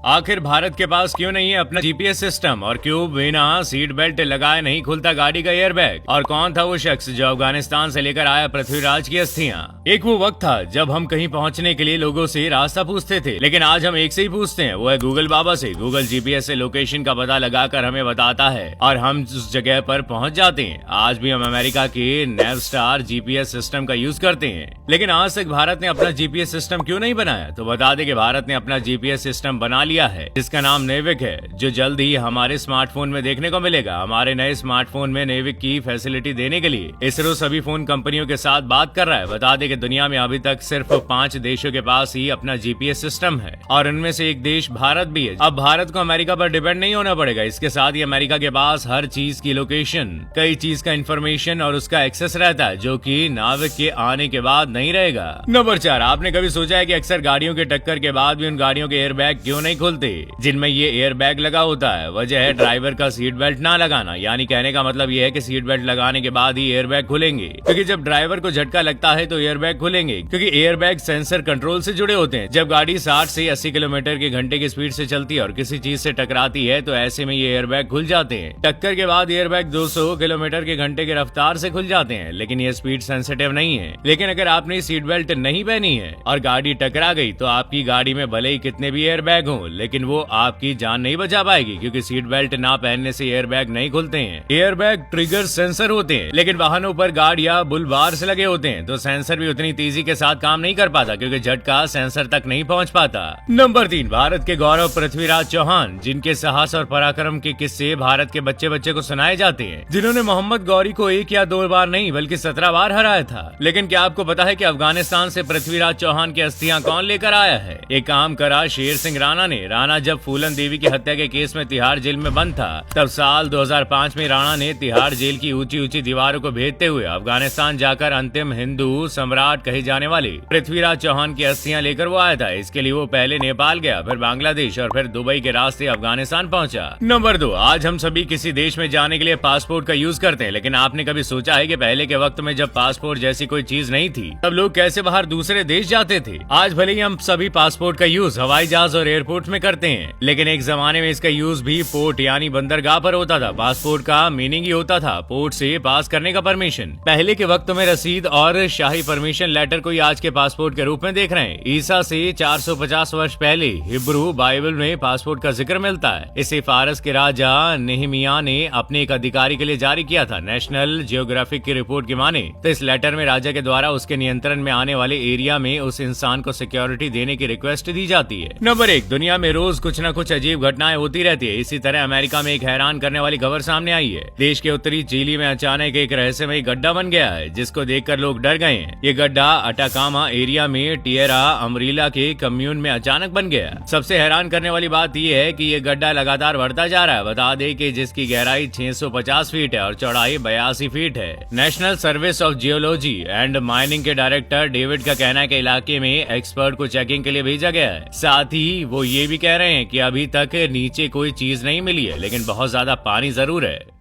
आखिर भारत के पास क्यों नहीं है अपना जीपीएस सिस्टम और क्यों बिना सीट बेल्ट लगाए नहीं खुलता गाड़ी का एयरबैग? और कौन था वो शख्स जो अफगानिस्तान से लेकर आया पृथ्वीराज की अस्थियां? एक वो वक्त था जब हम कहीं पहुंचने के लिए लोगों से रास्ता पूछते थे, लेकिन आज हम एक से ही पूछते हैं, वो है गूगल बाबा से। गूगल जीपीएस से लोकेशन का पता लगाकर हमें बताता है और हम उस जगह पर पहुंच जाते हैं। आज भी हम अमेरिका के नेवस्टार जीपीएस सिस्टम का यूज करते हैं, लेकिन आज तक भारत ने अपना जीपीएस सिस्टम क्यों नहीं बनाया? तो बता दें कि भारत ने अपना जीपीएस सिस्टम बना लिया है, जिसका नाम नेविक है, जो जल्द ही हमारे स्मार्टफोन में देखने को मिलेगा। हमारे नए स्मार्टफोन में नेविक की फैसिलिटी देने के लिए इसरो सभी फोन कंपनियों के साथ बात कर रहा है। बता दें कि दुनिया में अभी तक सिर्फ 5 देशों के पास ही अपना जीपीएस सिस्टम है और उनमें से एक देश भारत भी है। अब भारत को अमेरिका पर डिपेंड नहीं होना पड़ेगा। इसके साथ ही अमेरिका के पास हर चीज की लोकेशन, कई चीज का इंफॉर्मेशन और उसका एक्सेस रहता है, जो कि नाविक के आने के बाद नहीं रहेगा। नंबर 4, आपने कभी सोचा है कि अक्सर गाड़ियों के टक्कर के बाद भी उन गाड़ियों के एयरबैग क्यों नहीं खुलते जिनमें ये एयरबैग लगा होता है? वजह है ड्राइवर का सीट बेल्ट ना लगाना। यानी कहने का मतलब ये है कि सीट बेल्ट लगाने के बाद ही एयरबैग खुलेंगे, क्योंकि जब ड्राइवर को झटका लगता है तो एयरबैग खुलेंगे, क्योंकि एयरबैग सेंसर कंट्रोल से जुड़े होते हैं। जब गाड़ी 60 से 80 किलोमीटर के घंटे की स्पीड से चलती है और किसी चीज से टकराती है तो ऐसे में ये एयरबैग खुल जाते हैं। टक्कर के बाद एयरबैग 200 किलोमीटर के घंटे की रफ्तार से खुल जाते हैं, लेकिन ये स्पीड सेंसिटिव नहीं है। लेकिन अगर आपने सीट बेल्ट नहीं पहनी है और गाड़ी टकरा गई तो आपकी गाड़ी में भले ही कितने भी एयरबैग हों, लेकिन वो आपकी जान नहीं बचा पाएगी, क्योंकि सीट बेल्ट ना पहनने से एयरबैग नहीं खुलते हैं। एयरबैग ट्रिगर सेंसर होते हैं, लेकिन वाहनों पर गार्ड या बुल बार से लगे होते हैं, तो सेंसर भी उतनी तेजी के साथ काम नहीं कर पाता, क्योंकि झटका सेंसर तक नहीं पहुंच पाता। नंबर 3, भारत के गौरव पृथ्वीराज चौहान, जिनके साहस और पराक्रम के किस्से भारत के बच्चे बच्चे को सुनाए जाते हैं, जिन्होंने मोहम्मद गौरी को 1 या 2 बार नहीं बल्कि 17 बार हराया था। लेकिन क्या आपको पता है कि अफगानिस्तान से पृथ्वीराज चौहान की अस्थियां कौन लेकर आया है? एक काम करा शेर सिंह राणा ने। राणा जब फूलन देवी की हत्या के केस में तिहाड़ जेल में बंद था, तब साल 2005 में राणा ने तिहाड़ जेल की ऊंची ऊंची दीवारों को भेदते हुए अफगानिस्तान जाकर अंतिम हिंदू सम्राट कहे जाने वाले पृथ्वीराज चौहान की अस्थियां लेकर वो आया था। इसके लिए वो पहले नेपाल गया, फिर बांग्लादेश और फिर दुबई के रास्ते अफगानिस्तान पहुंचा। नंबर 2, आज हम सभी किसी देश में जाने के लिए पासपोर्ट का यूज करते हैं, लेकिन आपने कभी सोचा है कि पहले के वक्त में जब पासपोर्ट जैसी कोई चीज नहीं थी, तब लोग कैसे बाहर दूसरे देश जाते थे? आज भले ही हम सभी पासपोर्ट का यूज हवाई जहाज और एयरपोर्ट में करते हैं, लेकिन एक जमाने में इसका यूज भी पोर्ट यानी बंदरगाह पर होता था। पासपोर्ट का मीनिंग ही होता था पोर्ट से पास करने का परमिशन। पहले के वक्त में रसीद और शाही परमिशन लेटर को आज के पासपोर्ट के रूप में देख रहे हैं। ईसा से 450 वर्ष पहले हिब्रू बाइबल में पासपोर्ट का जिक्र मिलता है। इसे फारस के राजा नेहमिया ने अपने एक अधिकारी के लिए जारी किया था। नेशनल जियोग्राफिक की रिपोर्ट की माने तो इस लेटर में राजा के द्वारा उसके नियंत्रण में आने वाले एरिया में उस इंसान को सिक्योरिटी देने की रिक्वेस्ट दी जाती है। नंबर 1, दुनिया में रोज कुछ न कुछ अजीब घटनाएं होती रहती है। इसी तरह अमेरिका में एक हैरान करने वाली खबर सामने आई है। देश के उत्तरी चिली में अचानक एक रहस्यमय गड्ढा बन गया है, जिसको देखकर लोग डर गए हैं। ये गड्ढा अटाकामा एरिया में टिएरा अमरीला के कम्यून में अचानक बन गया। सबसे हैरान करने वाली बात यह है कि ये गड्ढा लगातार बढ़ता जा रहा है। बता दें कि जिसकी गहराई 650 फीट है और चौड़ाई 82 फीट है। National service of geology and mining के डायरेक्टर डेविड का कहना है कि इलाके में एक्सपर्ट को चेकिंग के लिए भेजा गया है। साथ ही वो ये भी कह रहे हैं कि अभी तक नीचे कोई चीज नहीं मिली है, लेकिन बहुत ज्यादा पानी जरूर है।